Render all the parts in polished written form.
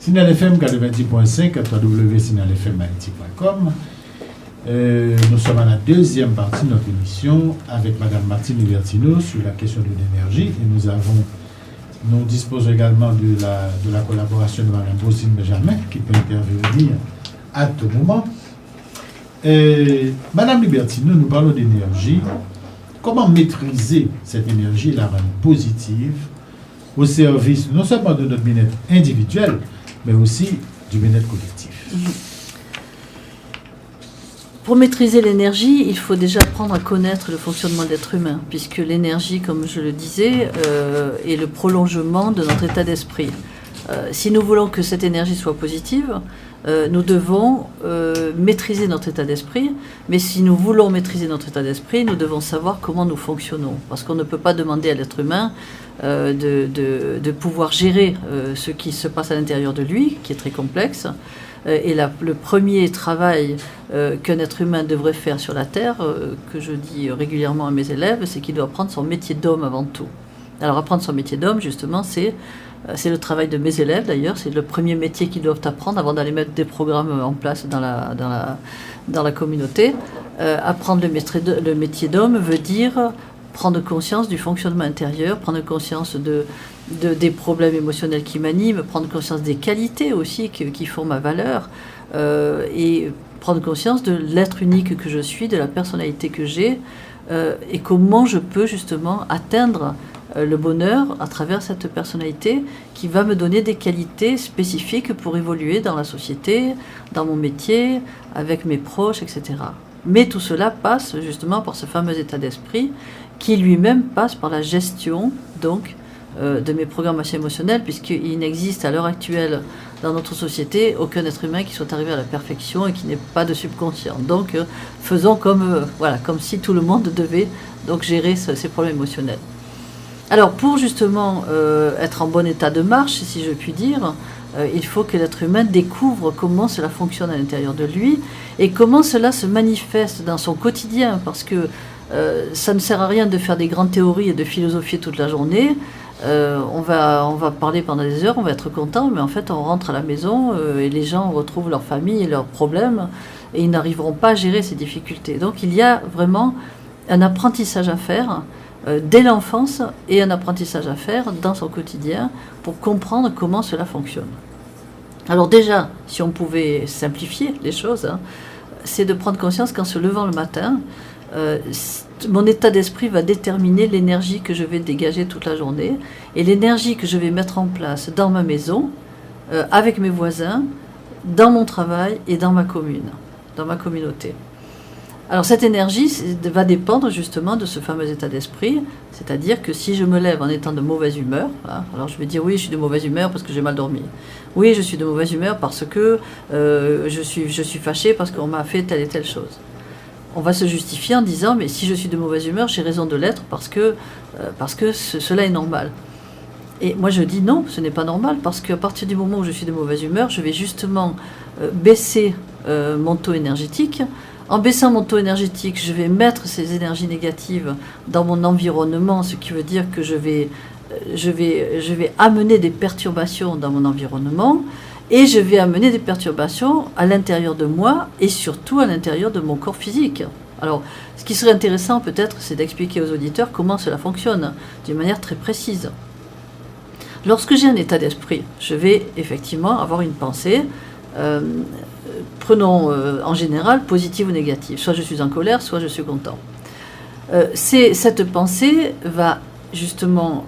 Signal FM 90.5 à www.signalfmhaiti.com. Nous sommes à la deuxième partie de notre émission avec Madame Martine Libertino sur la question de l'énergie et nous disposons également de la collaboration de Madame Rosine Benjamin qui peut intervenir à tout moment. Madame Libertino, nous parlons d'énergie. Comment maîtriser cette énergie et la rendre positive au service non seulement de notre bien-être individuel, mais aussi du bien-être collectif. Pour maîtriser l'énergie, il faut déjà apprendre à connaître le fonctionnement de l'être humain, puisque l'énergie, comme je le disais, est le prolongement de notre état d'esprit. Si nous voulons que cette énergie soit positive, nous devons maîtriser notre état d'esprit, mais si nous voulons maîtriser notre état d'esprit, nous devons savoir comment nous fonctionnons, parce qu'on ne peut pas demander à l'être humain de pouvoir gérer ce qui se passe à l'intérieur de lui, qui est très complexe. Et le premier travail qu'un être humain devrait faire sur la Terre, que je dis régulièrement à mes élèves, c'est qu'il doit apprendre son métier d'homme avant tout. Alors apprendre son métier d'homme, justement, c'est le travail de mes élèves d'ailleurs, c'est le premier métier qu'ils doivent apprendre avant d'aller mettre des programmes en place dans la communauté. Apprendre le métier d'homme veut dire prendre conscience du fonctionnement intérieur, prendre conscience des problèmes émotionnels qui m'animent, prendre conscience des qualités aussi qui font ma valeur, et prendre conscience de l'être unique que je suis, de la personnalité que j'ai, et comment je peux justement atteindre le bonheur à travers cette personnalité qui va me donner des qualités spécifiques pour évoluer dans la société, dans mon métier, avec mes proches, etc. Mais tout cela passe justement par ce fameux état d'esprit qui lui-même passe par la gestion donc de mes programmations émotionnelles, puisqu'il n'existe à l'heure actuelle dans notre société aucun être humain qui soit arrivé à la perfection et qui n'ait pas de subconscient. Donc faisons comme si tout le monde devait donc gérer ces problèmes émotionnels. Alors pour justement être en bon état de marche, si je puis dire, il faut que l'être humain découvre comment cela fonctionne à l'intérieur de lui et comment cela se manifeste dans son quotidien, parce que ça ne sert à rien de faire des grandes théories et de philosophier toute la journée. On va parler pendant des heures, on va être content, mais en fait on rentre à la maison et les gens retrouvent leur famille et leurs problèmes et ils n'arriveront pas à gérer ces difficultés. Donc il y a vraiment un apprentissage à faire dès l'enfance et un apprentissage à faire dans son quotidien pour comprendre comment cela fonctionne. Alors déjà, si on pouvait simplifier les choses, c'est de prendre conscience qu'en se levant le matin, mon état d'esprit va déterminer l'énergie que je vais dégager toute la journée et l'énergie que je vais mettre en place dans ma maison, avec mes voisins, dans mon travail et dans ma commune, dans ma communauté. Alors cette énergie va dépendre justement de ce fameux état d'esprit, c'est-à-dire que si je me lève en étant de mauvaise humeur, alors je vais dire oui, je suis de mauvaise humeur parce que j'ai mal dormi. Oui, je suis de mauvaise humeur parce que je suis fâchée parce qu'on m'a fait telle et telle chose. On va se justifier en disant mais si je suis de mauvaise humeur, j'ai raison de l'être parce que cela est normal. Et moi je dis non, ce n'est pas normal, parce qu'à partir du moment où je suis de mauvaise humeur, je vais justement baisser mon taux énergétique. En baissant mon taux énergétique, je vais mettre ces énergies négatives dans mon environnement, ce qui veut dire que je vais amener des perturbations dans mon environnement et je vais amener des perturbations à l'intérieur de moi et surtout à l'intérieur de mon corps physique. Alors, ce qui serait intéressant peut-être, c'est d'expliquer aux auditeurs comment cela fonctionne d'une manière très précise. Lorsque j'ai un état d'esprit, je vais effectivement avoir une pensée, prenons en général positive ou négative. Soit je suis en colère, soit je suis content. Cette pensée va justement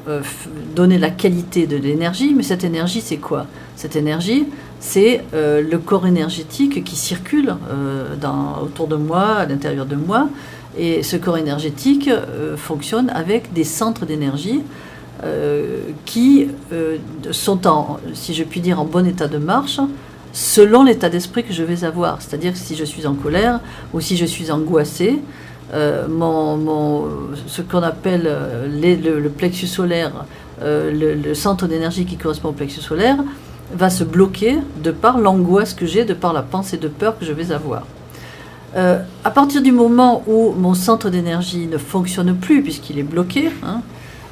donner la qualité de l'énergie, mais cette énergie c'est quoi? Cette énergie c'est le corps énergétique qui circule autour de moi, à l'intérieur de moi, et ce corps énergétique fonctionne avec des centres d'énergie qui sont si je puis dire, en bon état de marche, selon l'état d'esprit que je vais avoir. C'est-à-dire que si je suis en colère ou si je suis angoissée, ce qu'on appelle le plexus solaire, le centre d'énergie qui correspond au plexus solaire, va se bloquer de par l'angoisse que j'ai, de par la pensée de peur que je vais avoir. À partir du moment où mon centre d'énergie ne fonctionne plus, puisqu'il est bloqué,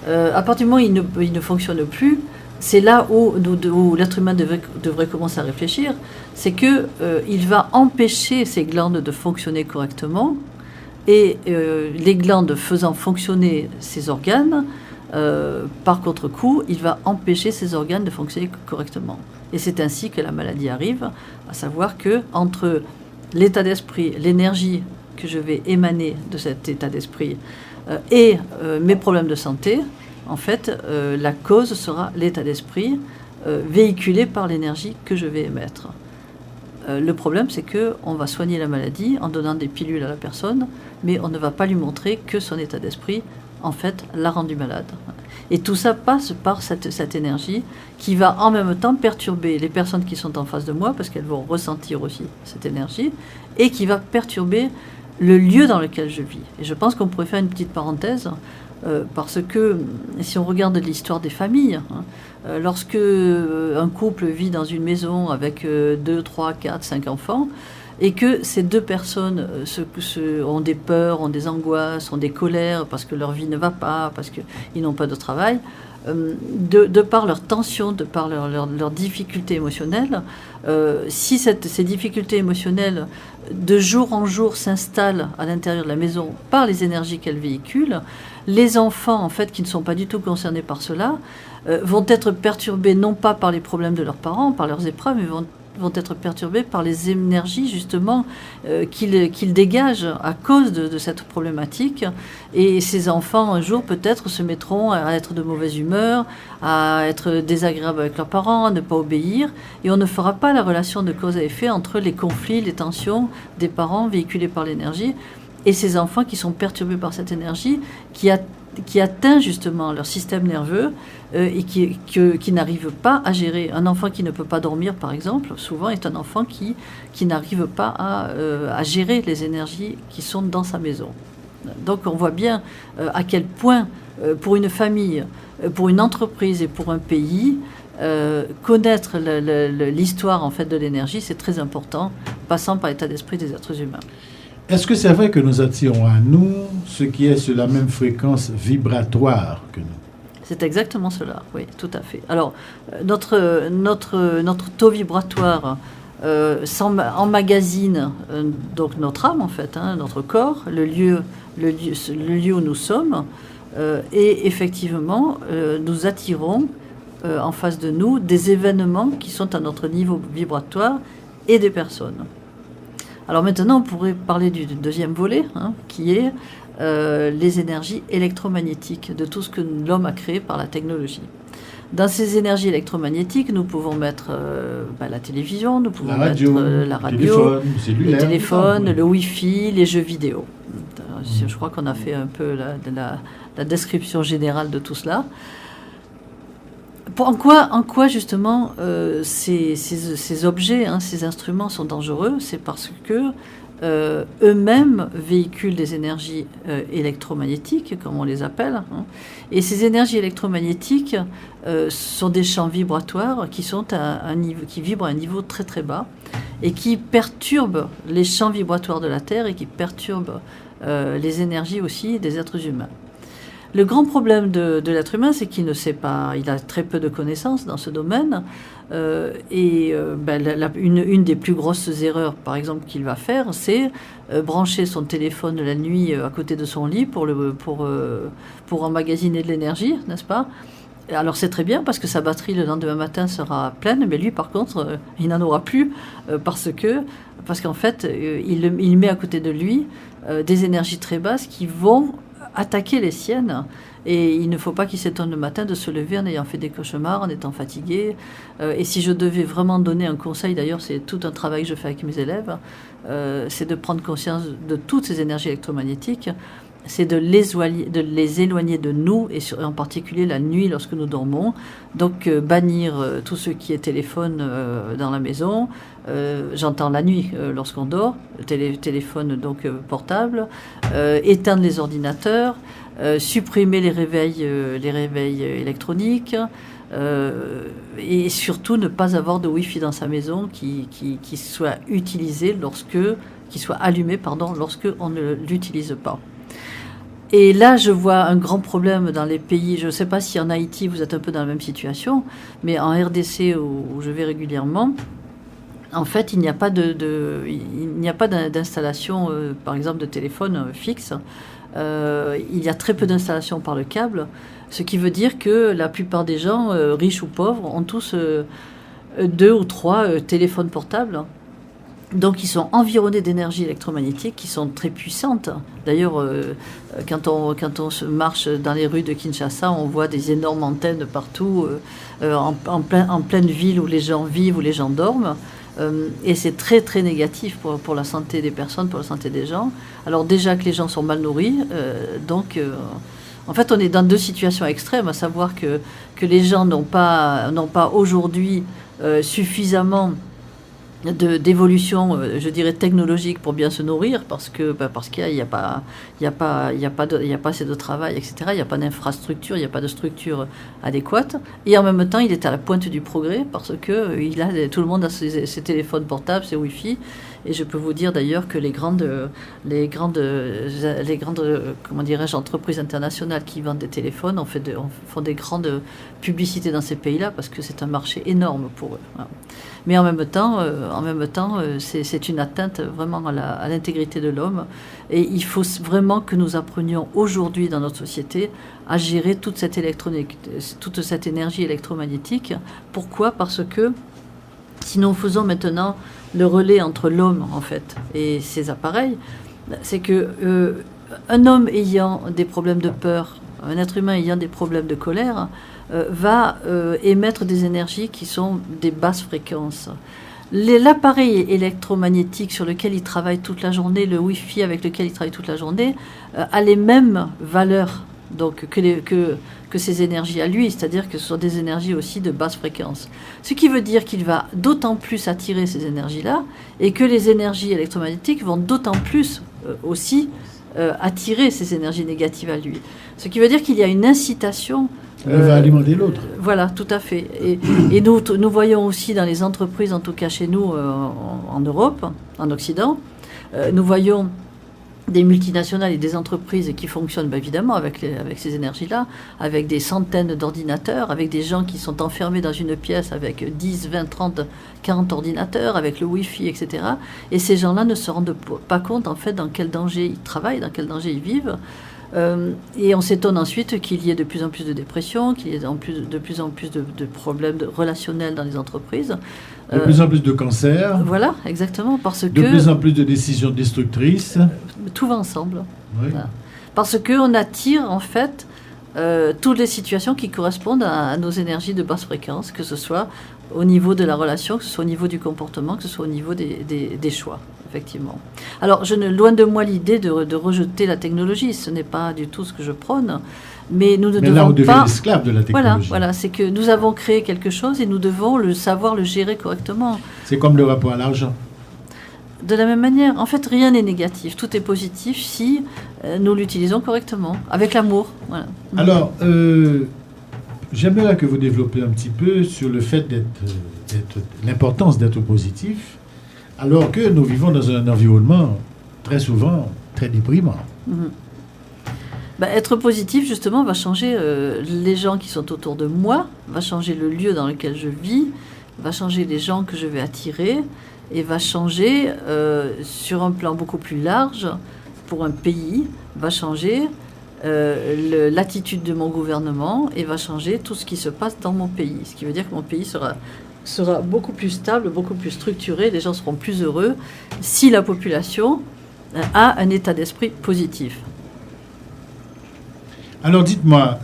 à partir du moment où il ne fonctionne plus, c'est là où l'être humain devrait commencer à réfléchir, c'est qu'il va empêcher ces glandes de fonctionner correctement, et les glandes faisant fonctionner ces organes, par contre-coup, il va empêcher ces organes de fonctionner correctement. Et c'est ainsi que la maladie arrive, à savoir que entre l'état d'esprit, l'énergie que je vais émaner de cet état d'esprit et mes problèmes de santé, en fait, la cause sera l'état d'esprit véhiculé par l'énergie que je vais émettre. Le problème, c'est qu'on va soigner la maladie en donnant des pilules à la personne, mais on ne va pas lui montrer que son état d'esprit, en fait, l'a rendu malade. Et tout ça passe par cette énergie qui va en même temps perturber les personnes qui sont en face de moi, parce qu'elles vont ressentir aussi cette énergie, et qui va perturber le lieu dans lequel je vis. Et je pense qu'on pourrait faire une petite parenthèse, parce que si on regarde l'histoire des familles, lorsque un couple vit dans une maison avec 2, 3, 4, 5 enfants, et que ces deux personnes ont des peurs, ont des angoisses, ont des colères parce que leur vie ne va pas, parce qu'ils n'ont pas de travail, de par leur tension, de par leurs difficultés émotionnelles, si ces difficultés émotionnelles de jour en jour s'installent à l'intérieur de la maison par les énergies qu'elles véhiculent, les enfants, en fait, qui ne sont pas du tout concernés par cela, vont être perturbés non pas par les problèmes de leurs parents, par leurs épreuves, mais vont être perturbés par les énergies justement qu'ils dégagent à cause de cette problématique. Et ces enfants, un jour, peut-être se mettront à être de mauvaise humeur, à être désagréables avec leurs parents, à ne pas obéir. Et on ne fera pas la relation de cause à effet entre les conflits, les tensions des parents véhiculés par l'énergie et ces enfants qui sont perturbés par cette énergie qui atteint justement leur système nerveux et qui n'arrive pas à gérer. Un enfant qui ne peut pas dormir, par exemple, souvent est un enfant qui n'arrive pas à gérer les énergies qui sont dans sa maison. Donc on voit bien à quel point, pour une famille, pour une entreprise et pour un pays, connaître l'histoire en fait, de l'énergie, c'est très important, passant par l'état d'esprit des êtres humains. Est-ce que c'est vrai que nous attirons à nous ce qui est sur la même fréquence vibratoire que nous? C'est exactement cela, oui, tout à fait. Alors, notre taux vibratoire emmagasine donc notre âme, en fait, notre corps, le lieu où nous sommes, et effectivement, nous attirons en face de nous des événements qui sont à notre niveau vibratoire et des personnes. Alors maintenant, on pourrait parler du deuxième volet, qui est les énergies électromagnétiques, de tout ce que l'homme a créé par la technologie. Dans ces énergies électromagnétiques, nous pouvons mettre la télévision, nous pouvons mettre la radio, le téléphone, le Wi-Fi, les jeux vidéo. Je crois qu'on a fait un peu la description générale de tout cela. En quoi justement ces objets, ces instruments sont dangereux? C'est parce que eux-mêmes véhiculent des énergies électromagnétiques, comme on les appelle. Et ces énergies électromagnétiques sont des champs vibratoires qui vibrent à un niveau très très bas et qui perturbent les champs vibratoires de la Terre et qui perturbent les énergies aussi des êtres humains. Le grand problème de l'être humain, c'est qu'il ne sait pas, il a très peu de connaissances dans ce domaine. Une des plus grosses erreurs, par exemple, qu'il va faire, c'est brancher son téléphone la nuit à côté de son lit pour emmagasiner de l'énergie, n'est-ce pas? Alors c'est très bien parce que sa batterie le lendemain matin sera pleine, mais lui par contre il n'en aura plus parce qu'en fait il met à côté de lui des énergies très basses qui vont attaquer les siennes, et il ne faut pas qu'il s'étonne le matin de se lever en ayant fait des cauchemars, en étant fatigué. Et si je devais vraiment donner un conseil, d'ailleurs c'est tout un travail que je fais avec mes élèves, c'est de prendre conscience de toutes ces énergies électromagnétiques, c'est de les éloigner de nous, et en particulier la nuit lorsque nous dormons. Donc bannir tout ce qui est téléphone dans la maison, j'entends la nuit lorsqu'on dort, téléphone donc portable, éteindre les ordinateurs, supprimer les réveils électroniques, et surtout ne pas avoir de Wi-Fi dans sa maison qui soit utilisé qui soit allumé lorsque on ne l'utilise pas. Et là, je vois un grand problème dans les pays. Je ne sais pas si en Haïti, vous êtes un peu dans la même situation, mais en RDC, où je vais régulièrement, en fait, il n'y a pas d'installation, par exemple, de téléphone fixe. Il y a très peu d'installations par le câble, ce qui veut dire que la plupart des gens, riches ou pauvres, ont tous 2 ou 3 téléphones portables. Donc ils sont environnés d'énergie électromagnétique qui sont très puissantes. D'ailleurs, quand on se marche dans les rues de Kinshasa, on voit des énormes antennes partout, en pleine ville où les gens vivent, où les gens dorment. Et c'est très très négatif pour la santé des personnes, pour la santé des gens. Alors déjà que les gens sont mal nourris, donc en fait on est dans 2 situations extrêmes, à savoir que les gens n'ont pas aujourd'hui suffisamment d'évolution, je dirais technologique, pour bien se nourrir, parce qu'il n'y a pas assez de travail, etc. Il n'y a pas d'infrastructure, il n'y a pas de structure adéquate. Et en même temps, il est à la pointe du progrès, parce que tout le monde a ses téléphones portables, ses Wi-Fi. Et je peux vous dire d'ailleurs que les grandes comment dirais-je, entreprises internationales qui vendent des téléphones font des grandes publicités dans ces pays-là, parce que c'est un marché énorme pour eux. Voilà. Mais en même temps, c'est une atteinte vraiment à l'intégrité de l'homme. Et il faut vraiment que nous apprenions aujourd'hui dans notre société à gérer toute cette énergie électromagnétique. Pourquoi ? Parce que si nous faisons maintenant le relais entre l'homme, en fait, et ses appareils, c'est que un homme ayant des problèmes de peur, un être humain ayant des problèmes de colère, va émettre des énergies qui sont des basses fréquences. L'appareil électromagnétique sur lequel il travaille toute la journée, le Wi-Fi avec lequel il travaille toute la journée, a les mêmes valeurs donc, que ces énergies à lui, c'est-à-dire que ce sont des énergies aussi de basse fréquence. Ce qui veut dire qu'il va d'autant plus attirer ces énergies-là, et que les énergies électromagnétiques vont d'autant plus aussi attirer ces énergies négatives à lui. Ce qui veut dire qu'il y a une incitation. L'un va alimenter l'autre. Voilà, tout à fait. Et nous voyons aussi dans les entreprises, en tout cas chez nous en Europe, en Occident, nous voyons des multinationales et des entreprises qui fonctionnent évidemment avec ces énergies-là, avec des centaines d'ordinateurs, avec des gens qui sont enfermés dans une pièce avec 10, 20, 30, 40 ordinateurs, avec le Wi-Fi, etc. Et ces gens-là ne se rendent pas compte en fait dans quel danger ils travaillent, dans quel danger ils vivent. Et on s'étonne ensuite qu'il y ait de plus en plus de dépression, qu'il y ait de plus en plus de problèmes relationnels dans les entreprises. De plus en plus de cancers. Voilà, exactement, parce que... De plus en plus de décisions destructrices. Tout va ensemble. Oui. Voilà. Parce qu'on attire, en fait, toutes les situations qui correspondent à nos énergies de basse fréquence, que ce soit au niveau de la relation, que ce soit au niveau du comportement, que ce soit au niveau des choix, effectivement. Alors, loin de moi l'idée de rejeter la technologie, ce n'est pas du tout ce que je prône, mais nous ne devons pas... Mais là, on devient esclave de la technologie. Voilà, c'est que nous avons créé quelque chose et nous devons savoir le gérer correctement. C'est comme le rapport à l'argent. De la même manière, en fait, rien n'est négatif, tout est positif si nous l'utilisons correctement, avec l'amour. Voilà. Alors, j'aimerais que vous développiez un petit peu sur le fait l'importance d'être positif, alors que nous vivons dans un environnement très souvent très déprimant. Être positif, justement, va changer les gens qui sont autour de moi, va changer le lieu dans lequel je vis, va changer les gens que je vais attirer, et va changer, sur un plan beaucoup plus large, pour un pays, va changer l'attitude de mon gouvernement et va changer tout ce qui se passe dans mon pays. Ce qui veut dire que mon pays sera beaucoup plus stable, beaucoup plus structuré, les gens seront plus heureux si la population a un état d'esprit positif. Alors dites-moi,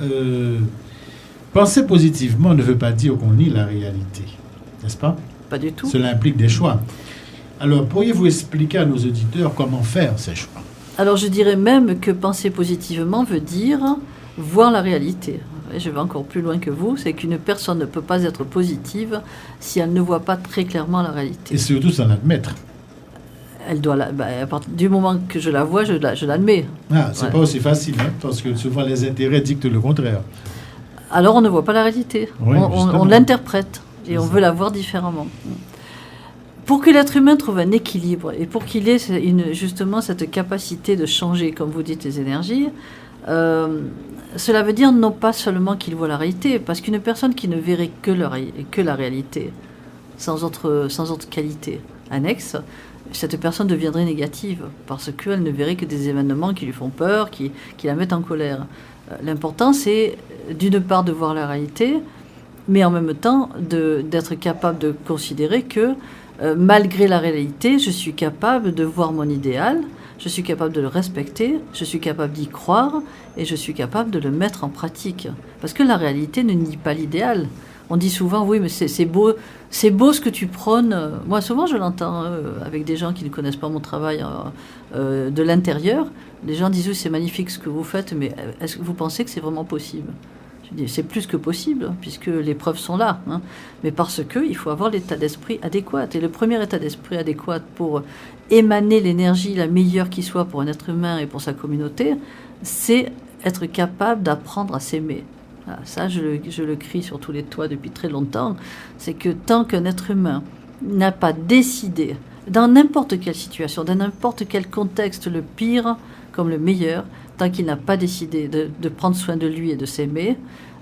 penser positivement ne veut pas dire qu'on nie la réalité, n'est-ce pas ? Pas du tout. Cela implique des choix. Alors, pourriez-vous expliquer à nos auditeurs comment faire ces choix ? Alors, je dirais même que penser positivement veut dire voir la réalité. Et je vais encore plus loin que vous, c'est qu'une personne ne peut pas être positive si elle ne voit pas très clairement la réalité. Et surtout s'en admettre. Elle doit à partir du moment que je la vois, je l'admets. Ah, c'est pas aussi facile, hein, parce que souvent les intérêts dictent le contraire. Alors, on ne voit pas la réalité. Oui, on l'interprète. Et on veut la voir différemment. Pour que l'être humain trouve un équilibre et pour qu'il ait justement cette capacité de changer, comme vous dites, les énergies, Cela veut dire non pas seulement qu'il voit la réalité, parce qu'une personne qui ne verrait que la réalité, sans autre qualité annexe, cette personne deviendrait négative, parce qu'elle ne verrait que des événements qui lui font peur, qui la mettent en colère. L'important, c'est d'une part de voir la réalité, mais en même temps d'être capable de considérer que malgré la réalité, je suis capable de voir mon idéal, je suis capable de le respecter, je suis capable d'y croire et je suis capable de le mettre en pratique. Parce que la réalité ne nie pas l'idéal. On dit souvent, oui, mais c'est beau ce que tu prônes. Moi, souvent, je l'entends avec des gens qui ne connaissent pas mon travail de l'intérieur. Les gens disent, oui, c'est magnifique ce que vous faites, mais est-ce que vous pensez que c'est vraiment possible ? Je dis, c'est plus que possible, puisque les preuves sont là. Hein. Mais parce qu'il faut avoir l'état d'esprit adéquat. Et le premier état d'esprit adéquat pour émaner l'énergie la meilleure qui soit pour un être humain et pour sa communauté, c'est être capable d'apprendre à s'aimer. Voilà, ça, je le crie sur tous les toits depuis très longtemps. C'est que tant qu'un être humain n'a pas décidé, dans n'importe quelle situation, dans n'importe quel contexte, le pire comme le meilleur, tant qu'il n'a pas décidé de prendre soin de lui et de s'aimer,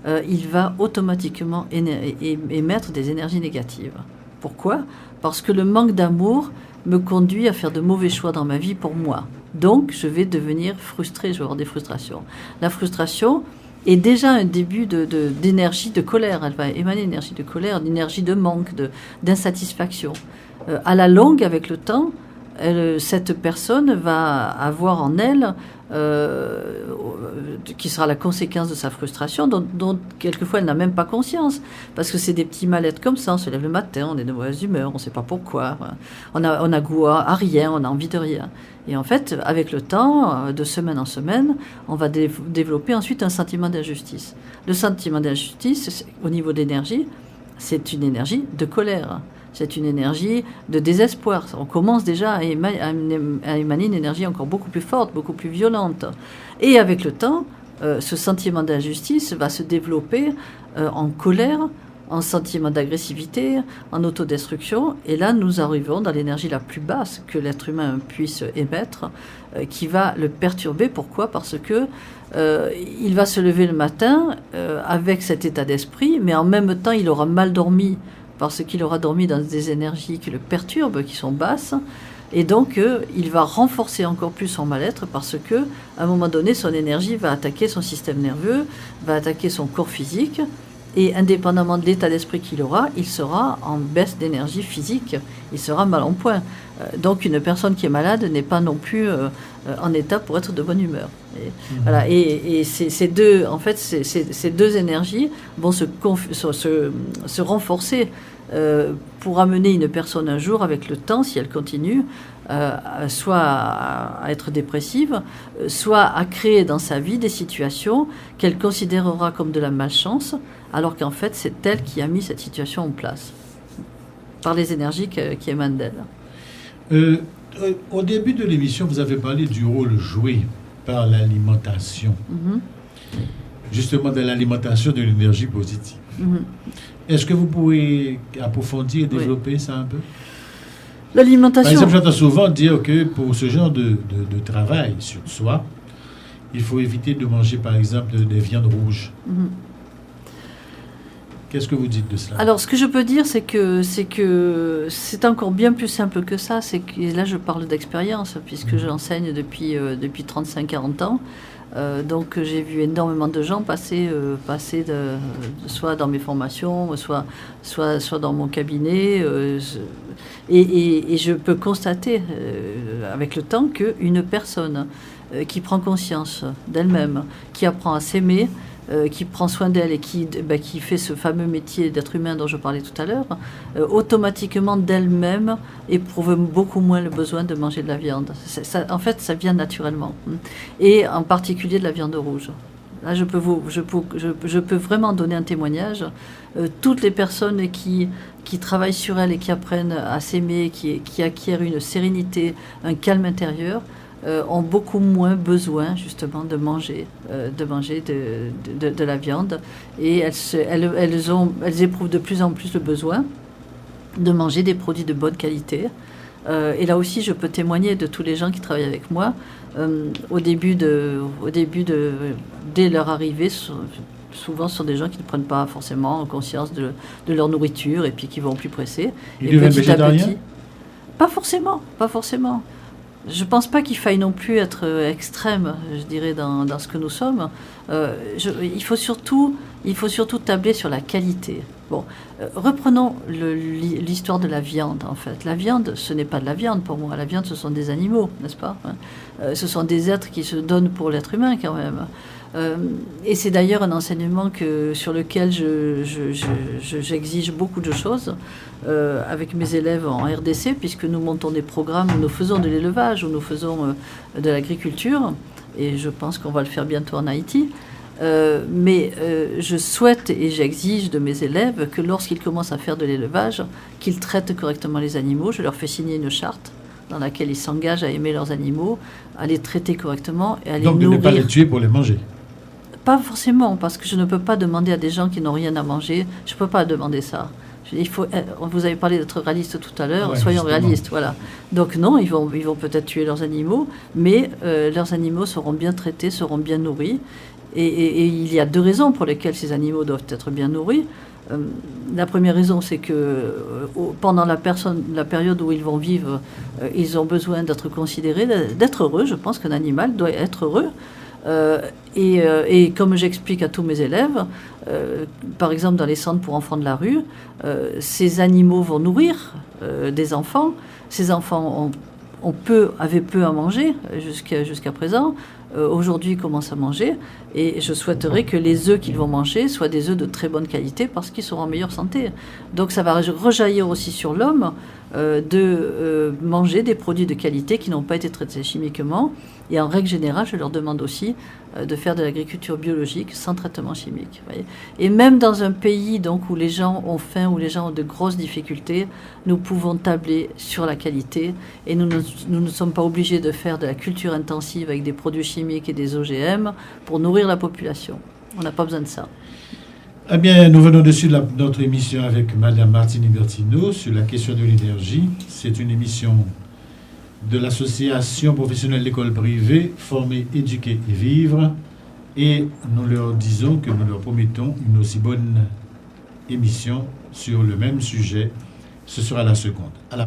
il va automatiquement émettre des énergies négatives. Pourquoi ? Parce que le manque d'amour me conduit à faire de mauvais choix dans ma vie pour moi. Donc, je vais devenir frustré, je vais avoir des frustrations. La frustration est déjà un début d'énergie de colère. Elle va émaner une énergie de colère, une énergie de manque, d'insatisfaction. À la longue, avec le temps, cette personne va avoir en elle, qui sera la conséquence de sa frustration, dont quelquefois elle n'a même pas conscience, parce que c'est des petits mal-être comme ça, on se lève le matin, on est de mauvaise humeur, on ne sait pas pourquoi, on a goût à rien, on a envie de rien. Et en fait, avec le temps, de semaine en semaine, on va développer ensuite un sentiment d'injustice. Le sentiment d'injustice, au niveau d'énergie, c'est une énergie de colère. C'est une énergie de désespoir. On commence déjà à émaner une énergie encore beaucoup plus forte, beaucoup plus violente. Et avec le temps, ce sentiment d'injustice va se développer en colère, en sentiment d'agressivité, en autodestruction. Et là, nous arrivons dans l'énergie la plus basse que l'être humain puisse émettre, qui va le perturber. Pourquoi ? Parce que il va se lever le matin avec cet état d'esprit, mais en même temps, il aura mal dormi, parce qu'il aura dormi dans des énergies qui le perturbent, qui sont basses, et donc il va renforcer encore plus son mal-être, parce que à un moment donné, son énergie va attaquer son système nerveux, va attaquer son corps physique, et indépendamment de l'état d'esprit qu'il aura, il sera en baisse d'énergie physique, il sera mal en point. Donc une personne qui est malade n'est pas non plus en état pour être de bonne humeur. Voilà. Et ces deux énergies vont se renforcer pour amener une personne un jour, avec le temps, si elle continue, soit à être dépressive, soit à créer dans sa vie des situations qu'elle considérera comme de la malchance, alors qu'en fait c'est elle qui a mis cette situation en place, par les énergies qui émanent d'elle. Au début de l'émission, vous avez parlé du rôle joué par l'alimentation. Justement, de l'alimentation de l'énergie positive. Est-ce que vous pouvez approfondir et développer ça un peu ? L'alimentation. Par exemple, j'entends souvent dire que pour ce genre de travail sur soi, il faut éviter de manger, par exemple, des viandes rouges. Qu'est-ce que vous dites de cela ? Alors, ce que je peux dire, c'est que c'est encore bien plus simple que ça. C'est que, et là, je parle d'expérience, puisque j'enseigne depuis 35-40 ans. Donc, j'ai vu énormément de gens passer soit dans mes formations, soit dans mon cabinet. Et je peux constater, avec le temps, qu'une personne qui prend conscience d'elle-même, qui apprend à s'aimer, qui prend soin d'elle et qui fait ce fameux métier d'être humain dont je parlais tout à l'heure, automatiquement d'elle-même éprouve beaucoup moins le besoin de manger de la viande. En fait, ça vient naturellement. Et en particulier de la viande rouge. Là, je peux vraiment donner un témoignage. Toutes les personnes qui travaillent sur elles et qui apprennent à s'aimer, qui acquièrent une sérénité, un calme intérieur, ont beaucoup moins besoin justement de manger de la viande, et elles éprouvent de plus en plus le besoin de manger des produits de bonne qualité, Et là aussi, je peux témoigner de tous les gens qui travaillent avec moi. Dès leur arrivée, souvent, ce sont des gens qui ne prennent pas forcément conscience de leur nourriture et puis qui vont plus presser. Ils deviennent végétariens ? Pas forcément, pas forcément. Je ne pense pas qu'il faille non plus être extrême, je dirais, dans ce que nous sommes. Il faut surtout tabler sur la qualité. Bon, reprenons l'histoire de la viande, en fait. La viande, ce n'est pas de la viande pour moi. La viande, ce sont des animaux, n'est-ce pas ? Ce sont des êtres qui se donnent pour l'être humain, quand même. Et c'est d'ailleurs un enseignement sur lequel j'exige beaucoup de choses avec mes élèves en RDC, puisque nous montons des programmes où nous faisons de l'élevage, où nous faisons de l'agriculture, et je pense qu'on va le faire bientôt en Haïti. Mais je souhaite et j'exige de mes élèves que lorsqu'ils commencent à faire de l'élevage, qu'ils traitent correctement les animaux. Je leur fais signer une charte dans laquelle ils s'engagent à aimer leurs animaux, à les traiter correctement et à les nourrir. Donc de ne pas les tuer pour les manger ? Pas forcément, parce que je ne peux pas demander à des gens qui n'ont rien à manger, je ne peux pas demander ça. Vous avez parlé d'être réaliste tout à l'heure, soyons réalistes, voilà. Donc non, ils vont peut-être tuer leurs animaux, mais leurs animaux seront bien traités, seront bien nourris. Et il y a 2 raisons pour lesquelles ces animaux doivent être bien nourris. La première raison, c'est que pendant la période où ils vont vivre, ils ont besoin d'être considérés, d'être heureux. Je pense qu'un animal doit être heureux. Et comme j'explique à tous mes élèves, par exemple dans les centres pour enfants de la rue, ces animaux vont nourrir des enfants. Ces enfants avaient peu à manger jusqu'à présent. Aujourd'hui, ils commencent à manger. Et je souhaiterais que les œufs qu'ils vont manger soient des œufs de très bonne qualité parce qu'ils seront en meilleure santé. Donc ça va rejaillir aussi sur l'homme de manger des produits de qualité qui n'ont pas été traités chimiquement. Et en règle générale, je leur demande aussi de faire de l'agriculture biologique sans traitement chimique. Voyez. Et même dans un pays donc, où les gens ont faim, où les gens ont de grosses difficultés, nous pouvons tabler sur la qualité. Et nous ne sommes pas obligés de faire de la culture intensive avec des produits chimiques et des OGM pour nourrir la population. On n'a pas besoin de ça. Eh bien, nous venons de suivre notre émission avec Mme Martine Bertino sur la question de l'énergie. C'est une émission de l'association professionnelle d'école privée, Former, Éduquer et Vivre. Et nous leur disons que nous leur promettons une aussi bonne émission sur le même sujet. Ce sera la seconde. À la